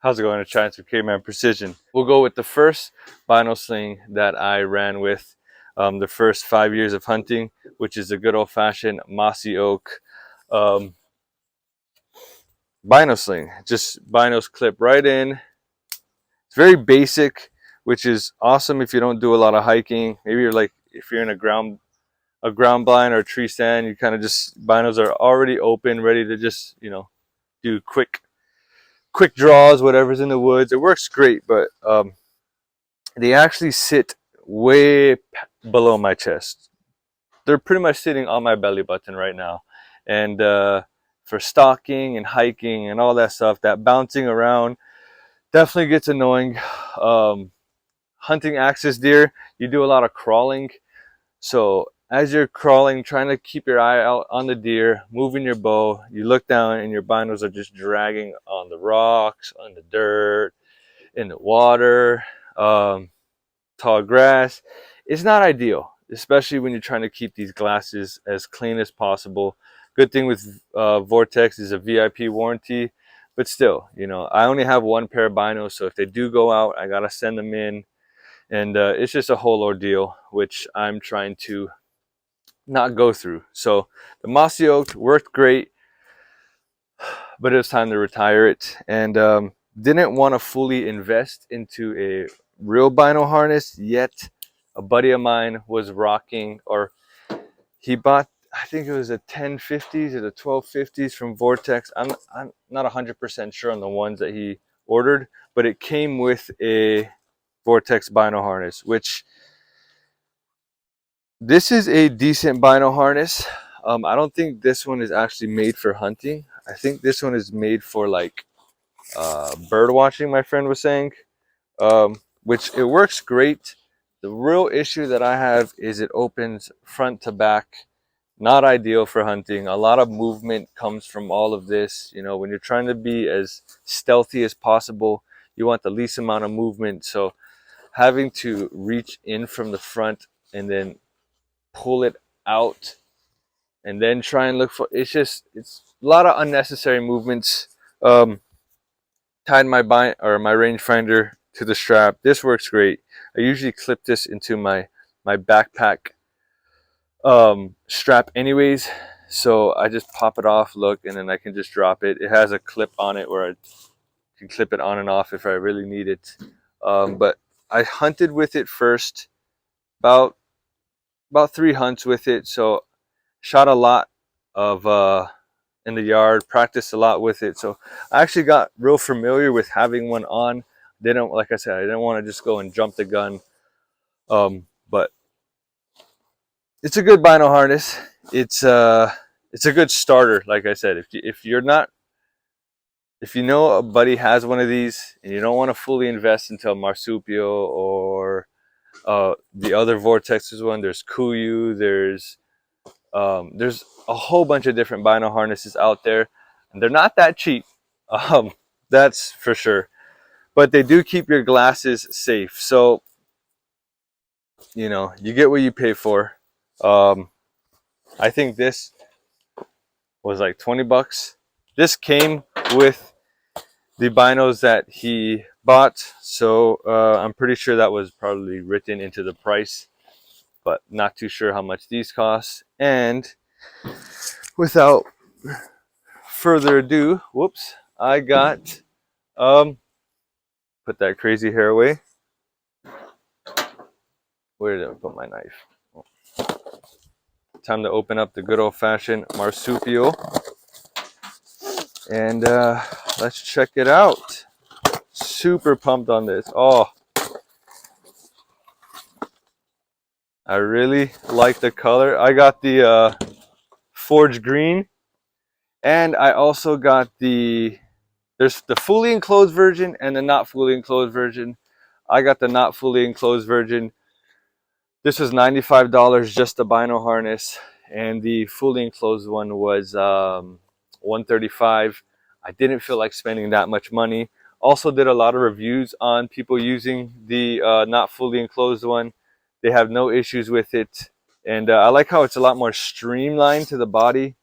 How's it going? It's Chance with Caveman Precision. We'll go with the first vinyl sling that I ran with the first 5 years of hunting, which is a good old-fashioned mossy oak um, vinyl sling. Just vinyls clip right in. It's very basic, which is awesome if you don't do a lot of hiking. Maybe you're like, if you're in a ground blind or a tree stand, you kind of just, vinyls are already open, ready to just, do quick draws, whatever's in the woods. It works great, but they actually sit way below my chest. They're pretty much sitting on my belly button right now. And for stalking and hiking and all that stuff, that bouncing around definitely gets annoying. Hunting axis deer, you do a lot of crawling. So as you're crawling, trying to keep your eye out on the deer, moving your bow, you look down and your binos are just dragging on the rocks, on the dirt, in the water, tall grass. It's not ideal, especially when you're trying to keep these glasses as clean as possible. Good thing with Vortex is a VIP warranty, but still, I only have one pair of binos, so if they do go out, I gotta send them in, and it's just a whole ordeal, which I'm trying to not go through. So the mossy oak worked great, but it was time to retire it, and didn't want to fully invest into a real bino harness yet. A buddy of mine was rocking, or he bought, I think it was a 1050s or the 1250s from Vortex. I'm not 100% sure on the ones that he ordered, but it came with a Vortex bino harness, which this is a decent bino harness. I don't think this one is actually made for hunting. I think this one is made for like bird watching, my friend was saying, which it works great. The real issue that I have is it opens front to back. Not ideal for hunting. A lot of movement comes from all of this. When you're trying to be as stealthy as possible, you want the least amount of movement. So having to reach in from the front and then pull it out and then try and look for, it's a lot of unnecessary movements. Tied my my rangefinder to the strap. This works great. I usually clip this into my backpack strap anyways, so I just pop it off, look, and then I can just drop it. It has a clip on it where I can clip it on and off if I really need it. But I hunted with it first, about 3 hunts with it, so shot a lot of in the yard, practiced a lot with it, so I actually got real familiar with having one on. Like I said, I didn't want to just go and jump the gun, but it's a good bino harness. It's a good starter. Like I said, if you know a buddy has one of these and you don't want to fully invest into a Marsupial or the other Vortex's one, there's Kuyu, there's a whole bunch of different bino harnesses out there, and they're not that cheap. Um, that's for sure. But they do keep your glasses safe. So, you get what you pay for. I think this was like 20 bucks. This came with the binos that he bought, so I'm pretty sure that was probably written into the price, but not too sure how much these cost. And without further ado, whoops, I got put that crazy hair away. Where did I put my knife? Time to open up the good old-fashioned Marsupial, and let's check it out. Super pumped on this. Oh, I really like the color. I got the forge green, and I also got there's the fully enclosed version and the not fully enclosed version. I got the not fully enclosed version. This was $95 just the bino harness, and the fully enclosed one was $135. I didn't feel like spending that much money. Also did a lot of reviews on people using the not fully enclosed one. They have no issues with it, and I like how it's a lot more streamlined to the body.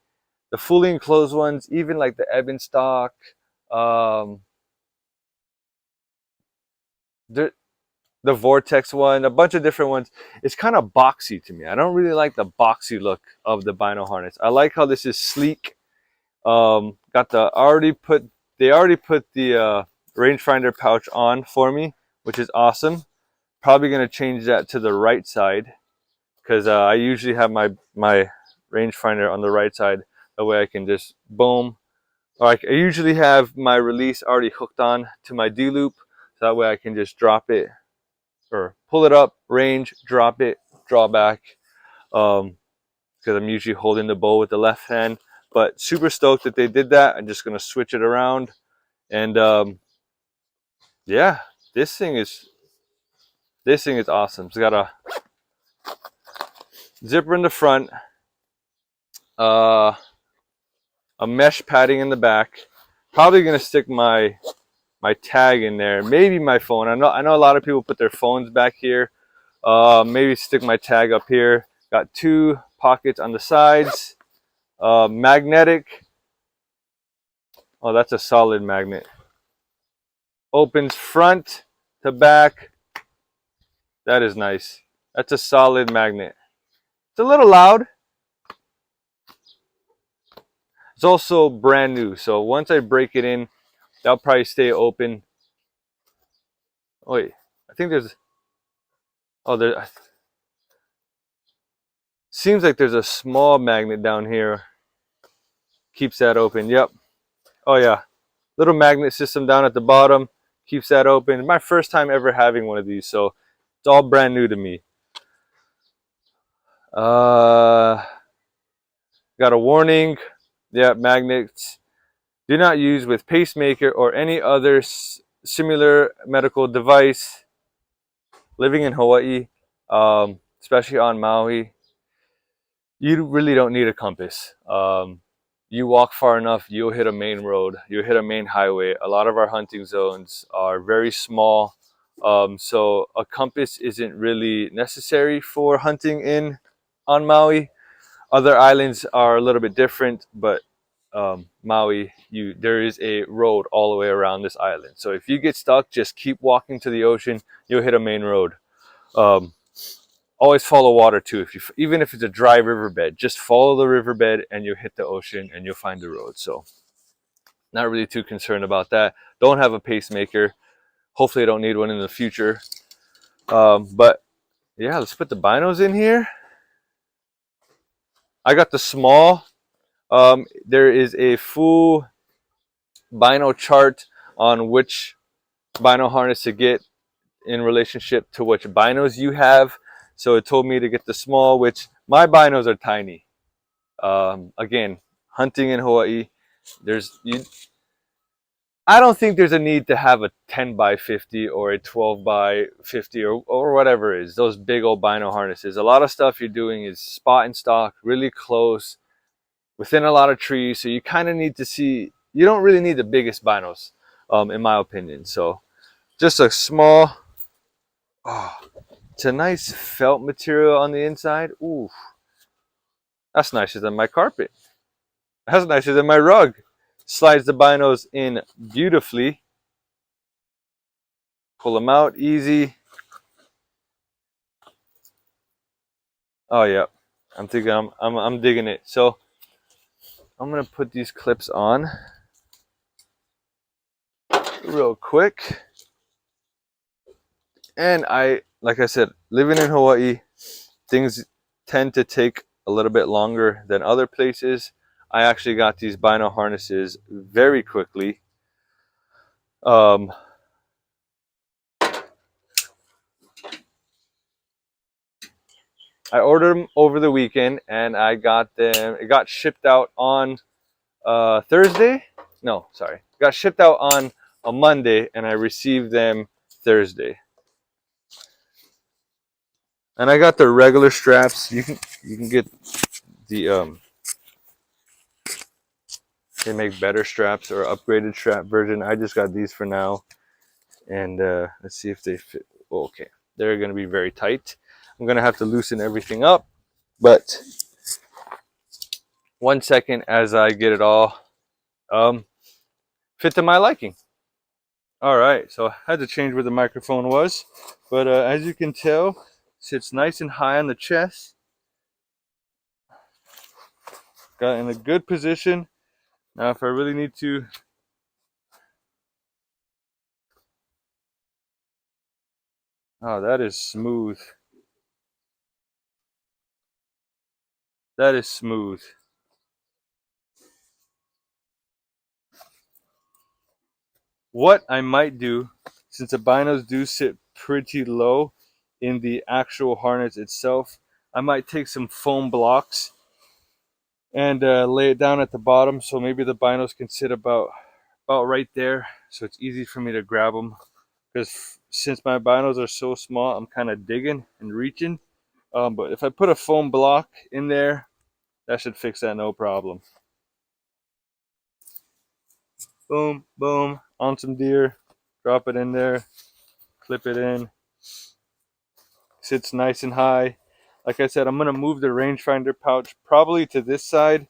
The fully enclosed ones, even like the Ebon stock, the Vortex one, a bunch of different ones. It's kind of boxy to me. I don't really like the boxy look of the bino harness. I like how this is sleek. Got the they already put the rangefinder pouch on for me, which is awesome. Probably gonna change that to the right side because I usually have my rangefinder on the right side. That way I can just boom. Or I usually have my release already hooked on to my D loop, so that way I can just drop it or pull it up, range, drop it, draw back. Because I'm usually holding the bow with the left hand. But super stoked that they did that. I'm just gonna switch it around, and yeah, this thing is awesome. It's got a zipper in the front, uh, a mesh padding in the back. Probably gonna stick my tag in there, maybe my phone. I know a lot of people put their phones back here. Maybe stick my tag up here. Got 2 pockets on the sides. Magnetic. Oh, that's a solid magnet. Opens front to back. That is nice. That's a solid magnet. It's a little loud. It's also brand new, so once I break it in, that'll probably stay open. Oh, wait, I think there's, oh, there, seems like there's a small magnet down here. Keeps that open, yep. Oh yeah, little magnet system down at the bottom. Keeps that open. My first time ever having one of these, so it's all brand new to me. Got a warning. Yeah, magnets. Do not use with pacemaker or any other similar medical device. Living in Hawaii, especially on Maui, you really don't need a compass. You walk far enough, you'll hit a main road, you'll hit a main highway. A lot of our hunting zones are very small, so a compass isn't really necessary for hunting in on Maui. Other islands are a little bit different, but Maui, there is a road all the way around this island. So if you get stuck, just keep walking to the ocean. You'll hit a main road. Always follow water too. Even if it's a dry riverbed, just follow the riverbed and you'll hit the ocean and you'll find the road. So not really too concerned about that. Don't have a pacemaker. Hopefully I don't need one in the future. But yeah, let's put the binos in here. I got the small. There is a full bino chart on which bino harness to get in relationship to which binos you have. So it told me to get the small, which my binos are tiny. Again, hunting in Hawaii, I don't think there's a need to have a 10 by 50 or a 12 by 50 or whatever it is. Those big old bino harnesses. A lot of stuff you're doing is spot and stock, really close, within a lot of trees. So you kind of need to see, you don't really need the biggest binos, in my opinion. So just a small, oh, it's a nice felt material on the inside. Ooh, that's nicer than my carpet. That's nicer than my rug. Slides the binos in beautifully. Pull them out easy. Oh yeah, I'm thinking I'm digging it. So I'm gonna put these clips on real quick. And like I said, living in Hawaii, things tend to take a little bit longer than other places. I actually got these bino harnesses very quickly. I ordered them over the weekend and I got them, it got shipped out on Thursday. No, sorry. Got shipped out on a Monday and I received them Thursday. And I got the regular straps. You can get the they make better straps or upgraded strap version. I just got these for now. And let's see if they fit. Oh, okay, they're going to be very tight. I'm going to have to loosen everything up, but 1 second as I get it all fit to my liking. All right, so I had to change where the microphone was, but as you can tell, sits nice and high on the chest. Got in a good position. Now, if I really need to, oh, that is smooth. That is smooth. What I might do, since the binos do sit pretty low in the actual harness itself, I might take some foam blocks and lay it down at the bottom, so maybe the binos can sit about right there, so it's easy for me to grab them. Because since my binos are so small, I'm kind of digging and reaching. But if I put a foam block in there, that should fix that no problem. Boom, boom, on some deer, drop it in there, clip it in, sits nice and high. Like I said, I'm gonna move the rangefinder pouch probably to this side,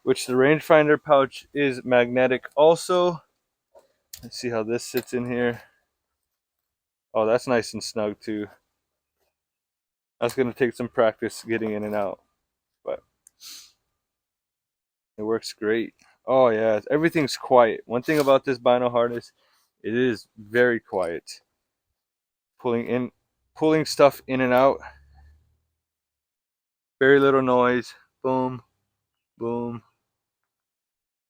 which the rangefinder pouch is magnetic also. Let's see how this sits in here. Oh, that's nice and snug too. That's gonna take some practice getting in and out, but it works great. Oh yeah, everything's quiet. One thing about this bino harness, it is very quiet. Pulling stuff in and out, very little noise. Boom, boom.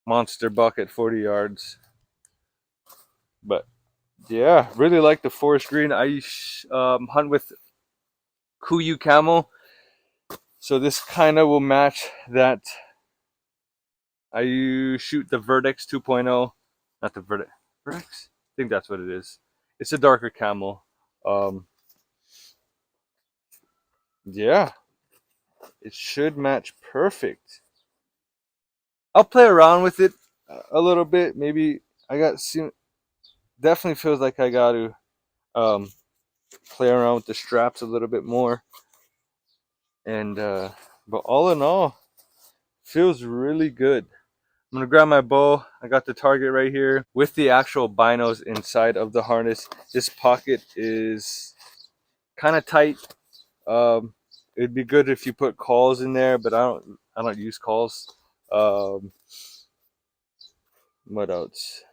Monster buck at 40 yards. But yeah, really like the forest green. I hunt with Kuyu camo, so this kind of will match that. I shoot the Vertex 2.0, not the Vertex. Vertex? I think that's what it is. It's a darker camo. Um, yeah, it should match perfect. I'll play around with it a little bit. Maybe I got definitely feels like I got to um, play around with the straps a little bit more. And but all in all, feels really good. I'm gonna grab my bow. I got the target right here with the actual binos inside of the harness. This pocket is kind of tight. It'd be good if you put calls in there, but I don't use calls. Um, what else?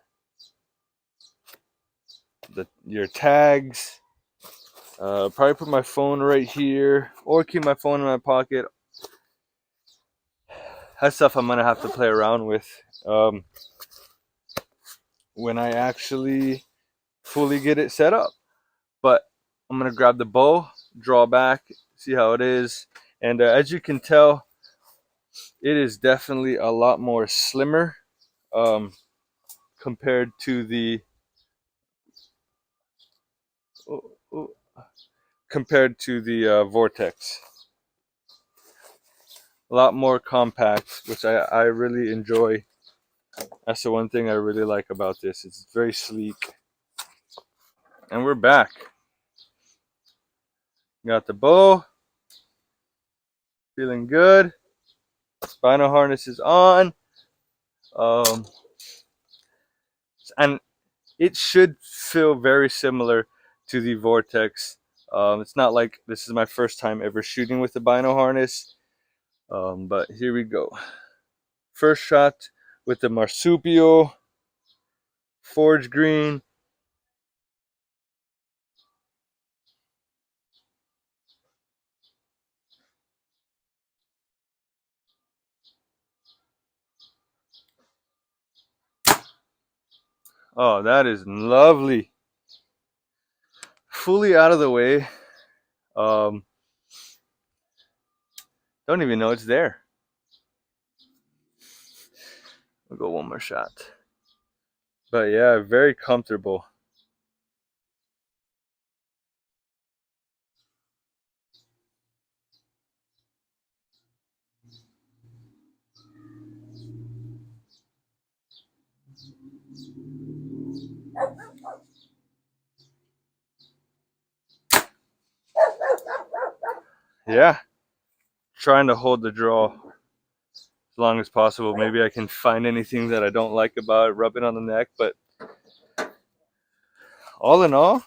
Your tags. Probably put my phone right here, or keep my phone in my pocket. That's stuff I'm gonna have to play around with when I actually fully get it set up. But I'm gonna grab the bow, draw back, see how it is, and as you can tell, it is definitely a lot more slimmer um, compared to the oh, oh, Vortex. A lot more compact, which I really enjoy. That's the one thing I really like about this. It's very sleek. And we're back. Got the bow. Feeling good. Spinal harness is on. Um, and it should feel very similar to the Vortex. It's not like this is my first time ever shooting with the bino harness. But here we go. First shot with the Marsupial Forge Green. Oh, that is lovely. Fully out of the way. Um, don't even know it's there. We'll go one more shot. But yeah, very comfortable. Yeah, trying to hold the draw as long as possible. Maybe I can find anything that I don't like about it, rub it on the neck, but all in all,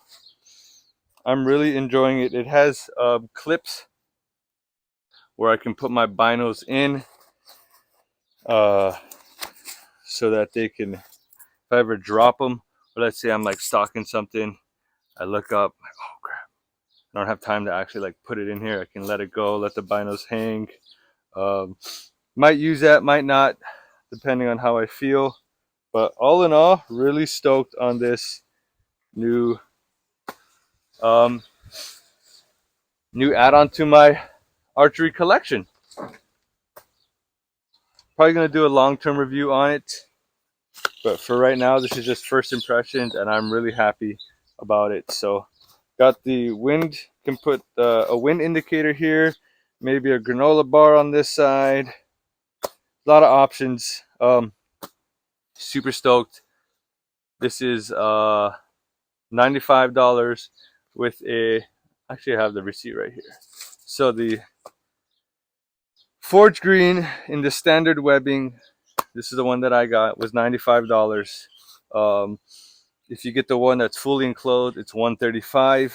I'm really enjoying it. It has clips where I can put my binos in, uh, so that they can, if I ever drop them, or let's say I'm like stalking something, I look up, like, oh crap, I don't have time to actually like put it in here. I can let it go, let the binos hang. Might use that, might not, depending on how I feel. But all in all, really stoked on this new um, new add-on to my archery collection. Probably gonna do a long-term review on it, but for right now, this is just first impressions, and I'm really happy about it. So, got the wind. Can put a wind indicator here, maybe a granola bar on this side. A lot of options. Super stoked. This is $95 with a. Actually, I have the receipt right here. So the forge green in the standard webbing, this is the one that I got, was $95. If you get the one that's fully enclosed, it's $135.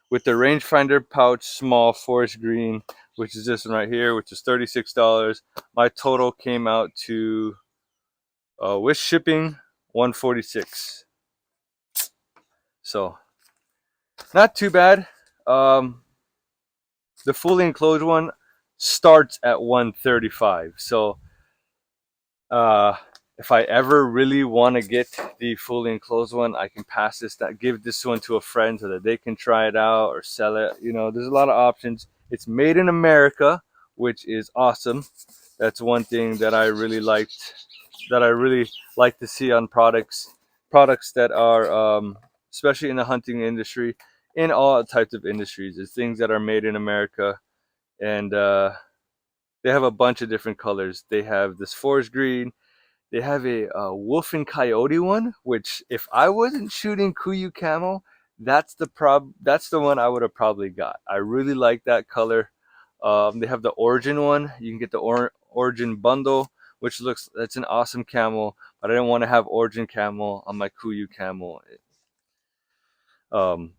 With the rangefinder pouch small forest green, which is this one right here, which is $36, my total came out to, with shipping, $146. So not too bad. The fully enclosed one starts at $135. So if I ever really want to get the fully enclosed one, I can pass this, that give this one to a friend so that they can try it out or sell it. You know, there's a lot of options. It's made in America, which is awesome. That's one thing that I really liked, that I really like to see on products that are, especially in the hunting industry, in all types of industries, is things that are made in America. And they have a bunch of different colors. They have this forest green. They have a wolf and coyote one, which if I wasn't shooting Kuiu camo, that's the one I would have probably got. I really like that color. They have the origin one. You can get the origin bundle, which that's an awesome camo, but I didn't want to have origin camo on my Kuiu camo. Um,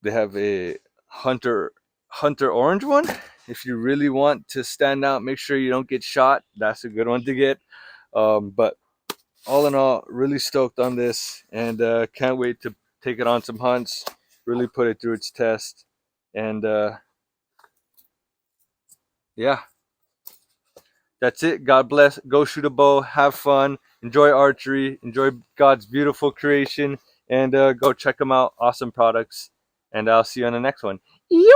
they have a hunter orange one. If you really want to stand out, make sure you don't get shot. That's a good one to get. But all in all, really stoked on this, and can't wait to take it on some hunts, really put it through its test. And yeah, that's it. God bless. Go shoot a bow, have fun, enjoy archery, enjoy God's beautiful creation, and go check them out. Awesome products. And I'll see you on the next one. Yep.